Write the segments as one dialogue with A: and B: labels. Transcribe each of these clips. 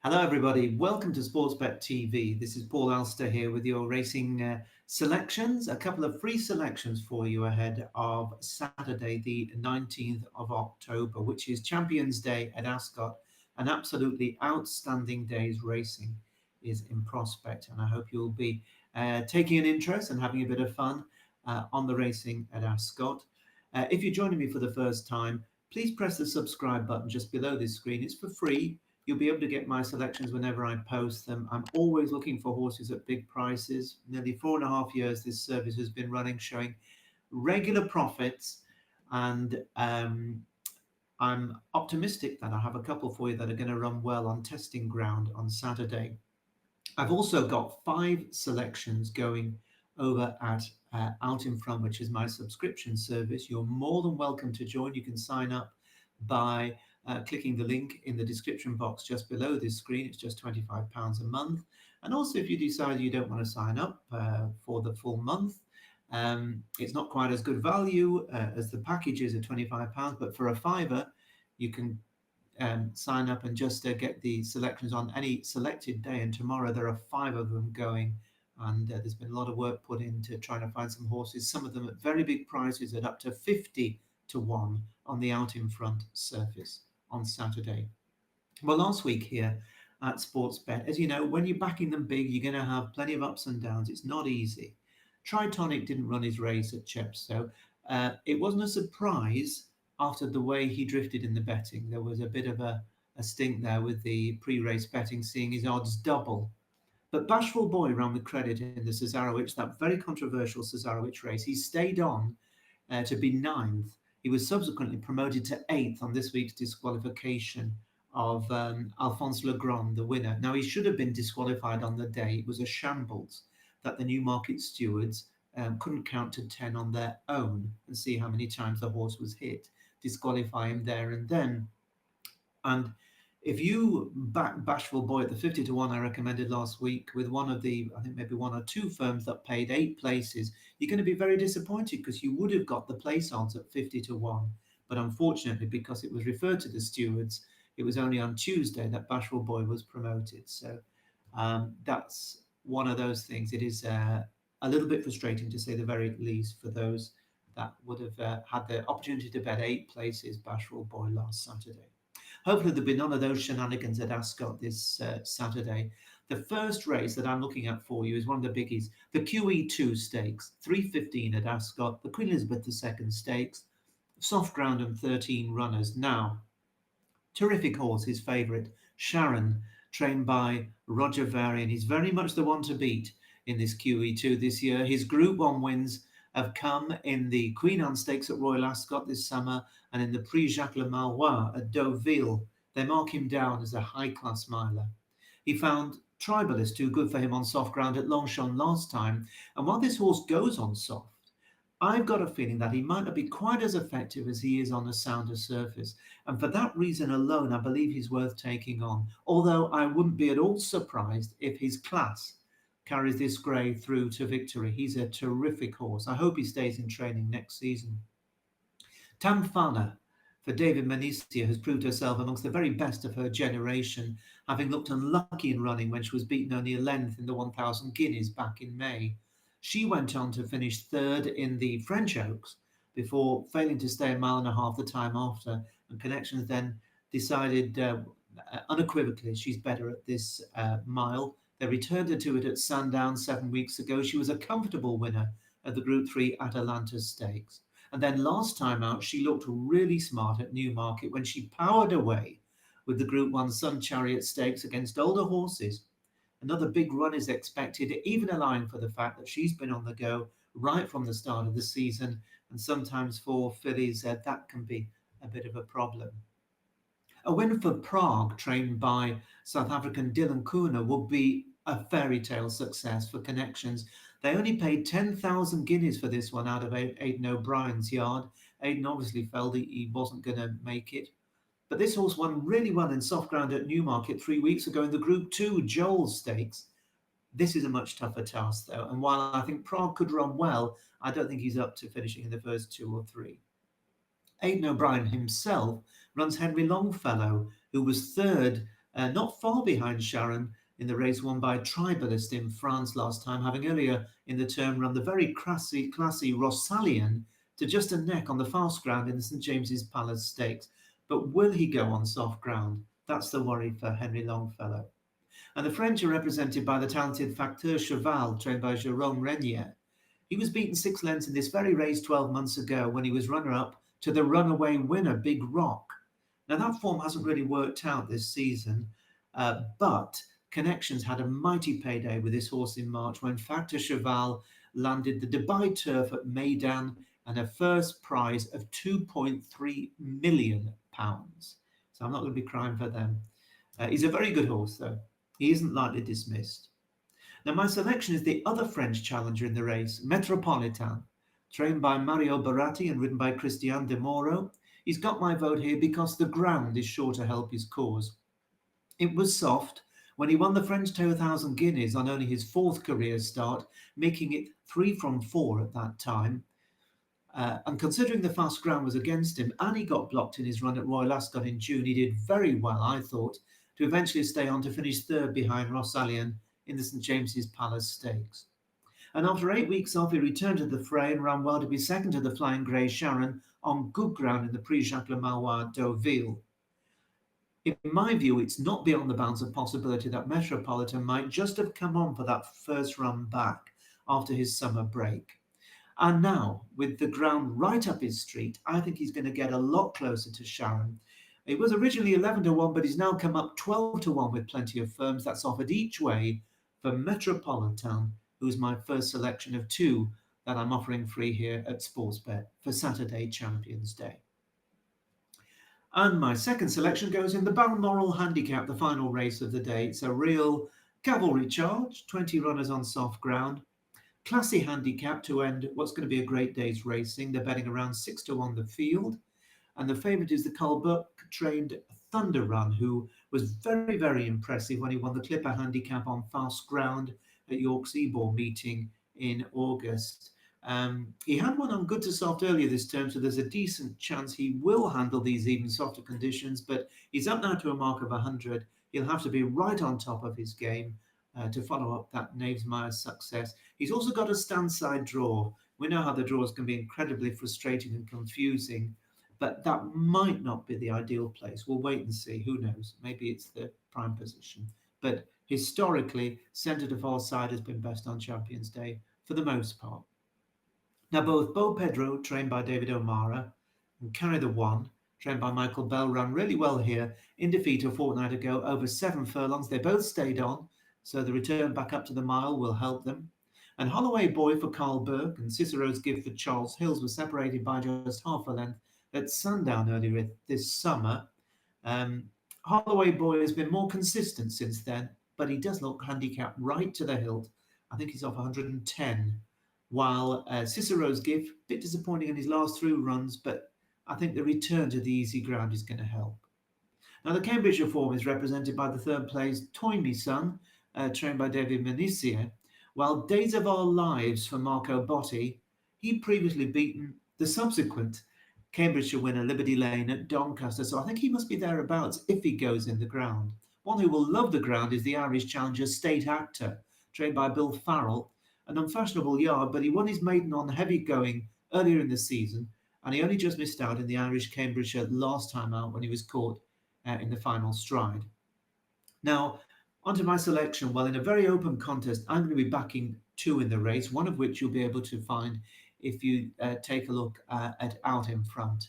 A: Hello, everybody. Welcome to Sportsbet TV. This is Paul Alster here with your racing selections. A couple of free selections for you ahead of Saturday, the 19th of October, which is Champions Day at Ascot. An absolutely outstanding day's racing is in prospect, and I hope you'll be taking an interest and having a bit of fun on the racing at Ascot. If you're joining me for the first time, please press the subscribe button just below this screen. It's for free. You'll be able to get my selections whenever I post them. I'm always looking for horses at big prices. Nearly 4.5 years this service has been running, showing regular profits. And I'm optimistic that I have a couple for you that are going to run well on testing ground on Saturday. I've also got 5 selections going over at Out in Front, which is my subscription service. You're more than welcome to join. You can sign up by clicking the link in the description box just below this screen. It's just £25 a month. And also, if you decide you don't want to sign up for the full month, it's not quite as good value as the packages at £25, but for a fiver, you can sign up and just get the selections on any selected day. And tomorrow there are 5 of them going. And there's been a lot of work put into trying to find some horses, some of them at very big prices at up to 50 to 1 on the Out in Front surface on Saturday. Well, last week here at Sportsbet, as you know, when you're backing them big, you're going to have plenty of ups and downs. It's not easy. Tritonic didn't run his race at Chepstow. It wasn't a surprise after the way he drifted in the betting. There was a bit of a stink there with the pre-race betting, seeing his odds double. But Bashful Boy ran with credit in the Cesarewitch, that very controversial Cesarewitch race. He stayed on to be 9th. He was subsequently promoted to 8th on this week's disqualification of Alphonse Legrand, the winner. Now, he should have been disqualified on the day. It was a shambles that the Newmarket stewards couldn't count to 10 on their own and see how many times the horse was hit, disqualify him there and then. And if you back Bashful Boy at the 50 to 1 I recommended last week with one of the, I think maybe 1 or 2 firms that paid 8 places, you're going to be very disappointed because you would have got the place odds at 50 to 1. But unfortunately, because it was referred to the stewards, it was only on Tuesday that Bashful Boy was promoted. So that's one of those things. It is a little bit frustrating, to say the very least, for those that would have had the opportunity to bet 8 places Bashful Boy last Saturday. Hopefully there'll be none of those shenanigans at Ascot this Saturday. The first race that I'm looking at for you is one of the biggies, the QE2 Stakes, 3:15 at Ascot, the Queen Elizabeth II Stakes, soft ground and 13 runners. Now, terrific horse, his favourite, Sharon, trained by Roger Varian. He's very much the one to beat in this QE2 this year. His Group 1 wins have come in the Queen Anne Stakes at Royal Ascot this summer and in the Prix Jacques Le Marois at Deauville. They mark him down as a high-class miler. He found Tribalist too good for him on soft ground at Longshot last time, and while this horse goes on soft, I've got a feeling that he might not be quite as effective as he is on a sounder surface, and for that reason alone I believe he's worth taking on, although I wouldn't be at all surprised if his class carries this grey through to victory. He's a terrific horse. I hope he stays in training next season. Tamfana for David Manicia has proved herself amongst the very best of her generation, having looked unlucky in running when she was beaten only a length in the 1,000 guineas back in May. She went on to finish 3rd in the French Oaks before failing to stay a mile and a half the time after, and Connections then decided unequivocally she's better at this mile. They returned her to it at Sandown 7 weeks ago. She was a comfortable winner at the Group 3 Atalanta Stakes. And then last time out, she looked really smart at Newmarket when she powered away with the Group 1 Sun Chariot Stakes against older horses. Another big run is expected, even allowing for the fact that she's been on the go right from the start of the season. And sometimes for fillies, that can be a bit of a problem. A win for Prague, trained by South African Dylan Kuhner, would be a fairy tale success for Connections. They only paid 10,000 guineas for this one out of Aidan O'Brien's yard. Aidan obviously felt he wasn't going to make it. But this horse won really well in soft ground at Newmarket 3 weeks ago in the Group 2 Joel Stakes. This is a much tougher task, though. And while I think Prague could run well, I don't think he's up to finishing in the first 2 or 3. Aidan O'Brien himself runs Henry Longfellow, who was 3rd not far behind Sharon in the race won by Tribalist in France last time, having earlier in the term run the very classy Rossalian to just a neck on the fast ground in the St James's Palace Stakes. But will he go on soft ground? That's the worry for Henry Longfellow. And the French are represented by the talented Facteur Cheval, trained by Jérôme Renier. He was beaten 6 lengths in this very race 12 months ago when he was runner-up to the runaway winner, Big Rock. Now, that form hasn't really worked out this season, but Connections had a mighty payday with this horse in March when Factor Cheval landed the Dubai Turf at Meydan and a first prize of £2.3 million. So I'm not going to be crying for them. He's a very good horse, though. He isn't lightly dismissed. Now, my selection is the other French challenger in the race, Metropolitan, trained by Mario Baratti and ridden by Christian de Moro. He's got my vote here because the ground is sure to help his cause. It was soft when he won the French 2,000 guineas on only his fourth career start, making it 3 from 4 at that time. And considering the fast ground was against him and he got blocked in his run at Royal Ascot in June, he did very well, I thought, to eventually stay on to finish third behind Rossalian in the St James's Palace Stakes. And after 8 weeks off, he returned to the fray and ran well to be second to the Flying Grey Sharon on good ground in the Prix Jacques Le Marois at Deauville. In my view, it's not beyond the bounds of possibility that Metropolitan might just have come on for that first run back after his summer break. And now, with the ground right up his street, I think he's going to get a lot closer to Sharon. It was originally 11 to 1, but he's now come up 12 to 1 with plenty of firms. That's offered each way for Metropolitan, who's my first selection of 2 that I'm offering free here at Sportsbet for Saturday Champions Day. And my second selection goes in the Balmoral Handicap, the final race of the day. It's a real cavalry charge, 20 runners on soft ground. Classy handicap to end what's going to be a great day's racing. They're betting around 6 to 1 the field. And the favourite is the Colbert-trained Thunder Run, who was very, very impressive when he won the Clipper Handicap on fast ground at York's Ebor meeting in August. He had one on good to soft earlier this term, so there's a decent chance he will handle these even softer conditions, but he's up now to a mark of 100. He'll have to be right on top of his game to follow up that Knavesmire success. He's also got a stand-side draw. We know how the draws can be incredibly frustrating and confusing, but that might not be the ideal place. We'll wait and see. Who knows? Maybe it's the prime position. But historically, centre to far side has been best on Champions Day for the most part. Now, both Bo Pedro, trained by David O'Mara, and Carry the One, trained by Michael Bell, ran really well here in defeat a fortnight ago over 7 furlongs. They both stayed on, so the return back up to the mile will help them. And Holloway Boy for Carl Burke and Cicero's Gift for Charles Hills were separated by just half a length at Sandown earlier this summer. Holloway Boy has been more consistent since then, but he does look handicapped right to the hilt. I think he's off 110. While Cicero's Gift, a bit disappointing in his last 3 runs, but I think the return to the easy ground is going to help. Now, the Cambridgeshire form is represented by the third place Toy Me Son, trained by David Menissier, while Days of Our Lives for Marco Botti, he'd previously beaten the subsequent Cambridgeshire winner Liberty Lane at Doncaster, so I think he must be thereabouts if he goes in the ground. One who will love the ground is the Irish challenger State Actor, trained by Bill Farrell, an unfashionable yard, but he won his maiden on heavy going earlier in the season, and he only just missed out in the Irish Cambridgeshire last time out when he was caught in the final stride. Now, onto my selection. Well, in a very open contest, I'm going to be backing 2 in the race, one of which you'll be able to find if you take a look at Out in Front.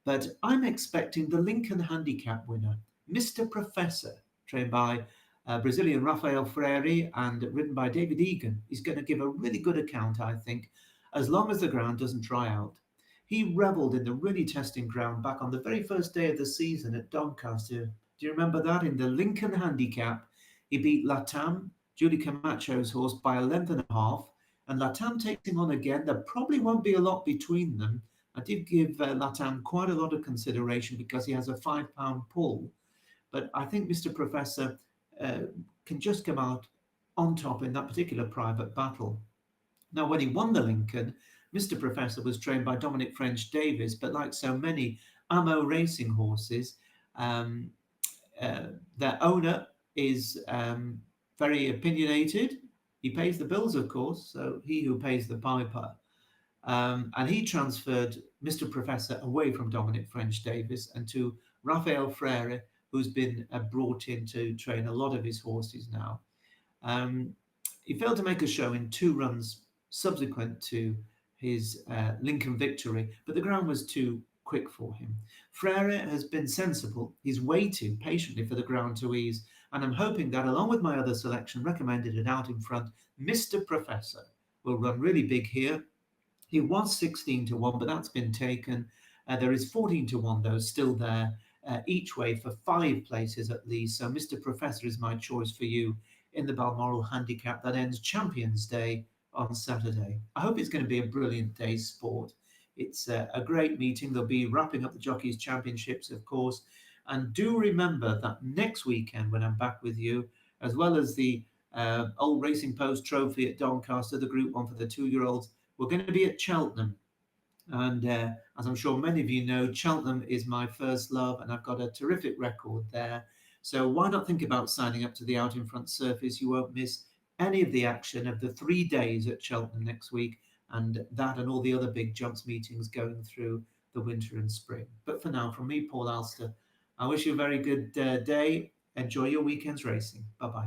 A: But I'm expecting the Lincoln Handicap winner, Mr. Professor, trained by Brazilian Rafael Freire and ridden by David Egan. He's going to give a really good account, I think, as long as the ground doesn't dry out. He revelled in the really testing ground back on the very first day of the season at Doncaster. Do you remember that? In the Lincoln Handicap, he beat Latam, Julie Camacho's horse, by a length and a half, and Latam takes him on again. There probably won't be a lot between them. I did give Latam quite a lot of consideration because he has a £5 pull, but I think Mr. Professor can just come out on top in that particular private battle. Now, when he won the Lincoln, Mr. Professor was trained by Dominic French Davis, but like so many Amo racing horses, their owner is very opinionated. He pays the bills, of course, so he who pays the piper. And he transferred Mr. Professor away from Dominic French Davis and to Rafael Freire, who's been brought in to train a lot of his horses now. Um, he failed to make a show in 2 runs subsequent to his Lincoln victory, but the ground was too quick for him. Freire has been sensible. He's waited patiently for the ground to ease, and I'm hoping that, along with my other selection recommended and out in front, Mr. Professor will run really big here. He was 16 to 1, but that's been taken. There is 14 to 1, though, still there, each way for 5 places at least. So Mr. Professor is my choice for you in the Balmoral Handicap that ends Champions Day on Saturday. I hope it's going to be a brilliant day's sport. It's a great meeting. They'll be wrapping up the Jockeys' Championships, of course. And do remember that next weekend, when I'm back with you, as well as the Old Racing Post Trophy at Doncaster, the Group 1 for the 2-year-olds, we're going to be at Cheltenham. And as I'm sure many of you know, Cheltenham is my first love, and I've got a terrific record there. So why not think about signing up to the Out in Front Surface? You won't miss any of the action of the 3 days at Cheltenham next week, and that and all the other big jumps meetings going through the winter and spring. But for now, from me, Paul Alster, I wish you a very good day. Enjoy your weekend's racing. Bye-bye.